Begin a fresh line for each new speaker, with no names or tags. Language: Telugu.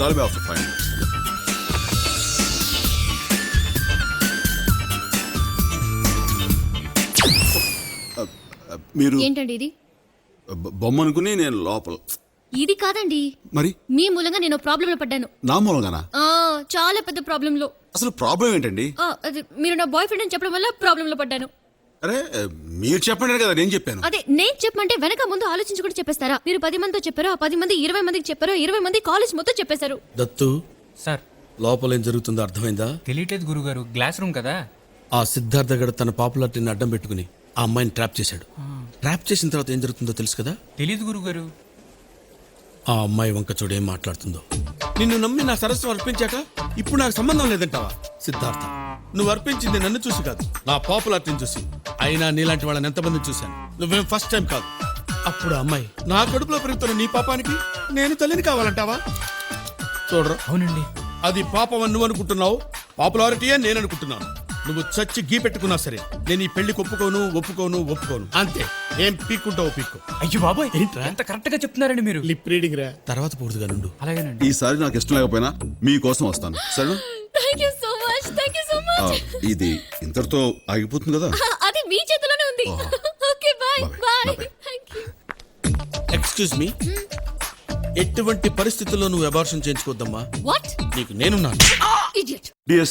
Call me after 5 minutes. మీరు
ఏంటండి ఇది?
బొమ్మ అనుకుని నేను లోపల.
ఇది కాదండి,
మరి
మీ మూలంగా నేను ప్రాబ్లం లో పడ్డాను.
నా మూలంగానా?
చాలా పెద్ద ప్రాబ్లం లో.
అసలు ప్రాబ్లం ఏంటండి?
అది మీరు నా బాయ్ ఫ్రెండ్ అని చెప్పడం వల్ల ప్రాబ్లం లో పడ్డాను.
అరే మీరు చెప్పండి కదా, నేను చెప్పాను.
అదే నేను చెప్పమంటే వెనక ముందు ఆలోచించుకుంటూ చెప్పేస్తారా? మీరు 10 మందితో చెప్పారు, ఆ 10 మంది 20 మందికి చెప్పారు, 20 మంది కాలేజ్ మొత్తం చెప్పేశారు.
దత్తు,
సార్
లోపల ఏం జరుగుతుందో అర్థమైందా?
తెలియట్లేదు గురుగారు, గ్లాస్ రూమ్ కదా.
ఆ సిద్ధార్థ గడ తన పాపులారిటీని అడ్డం పెట్టుకుని ఆ అమ్మాయిని ట్రాప్ చేశాడు. ట్రాప్ చేసిన తర్వాత ఏం జరుగుతుందో తెలుసు కదా?
తెలియదు గురుగారు.
ఆ అమ్మాయి వంక చూడు ఏం మాట్లాడుతుందో. నిన్ను నమ్మి నా సరస్సు అర్పించాక ఇప్పుడు నాకు సంబంధం లేదంటావా? సిద్ధార్థ, నువ్వు అర్పించింది నన్ను చూసి కాదు, నా పాపులారిటీని చూసి. అయినా నీలాంటి వాళ్ళని ఎంతమందిని చూశాను, నువ్వేం ఫస్ట్ టైం కాదు. అప్పుడు అమ్మాయి నా కడుపులో పెరుగుతున్న నీ పాపానికి నేను తల్లిని కావాలంటావా? చూడరా,
అవునండి.
అది పాపం అని నువ్వు అనుకుంటున్నావు, పాపులారిటీయే నేను అనుకుంటున్నాను. నువ్వు చచ్చి గీ పెట్టుకున్నా సరే నేను ఈ పెళ్లికి ఒప్పుకోను. అంతే. ఏం పీక్కుంటావు పీక్కు.
అయ్యో బాబాయ్,
ఏంట్రా?
ఎంత కరెక్ట్ గా చెప్తున్నారండి మీరు.
లిప్ రీడింగ్ రా. తర్వాత పూర్తిగా నుండు.
అలాగేనండి.
ఈసారి నాకు ఇష్టం లేకపోయినా మీకోసం వస్తాను, సరేనా?
Thank you so much.
ఇది ఇంతటితో ఆగిపోతుంది కదా?
అది మీ చేతిలోనే ఉంది. Okay bye bye.
Bye.
Thank you.
Excuse me, ఎటువంటి పరిస్థితుల్లో నువ్వు అబార్షన్ చేయించుకోవద్దమ్మా.
వాట్?
నీకు నేనున్నాను.
ఇడియట్.
డియర్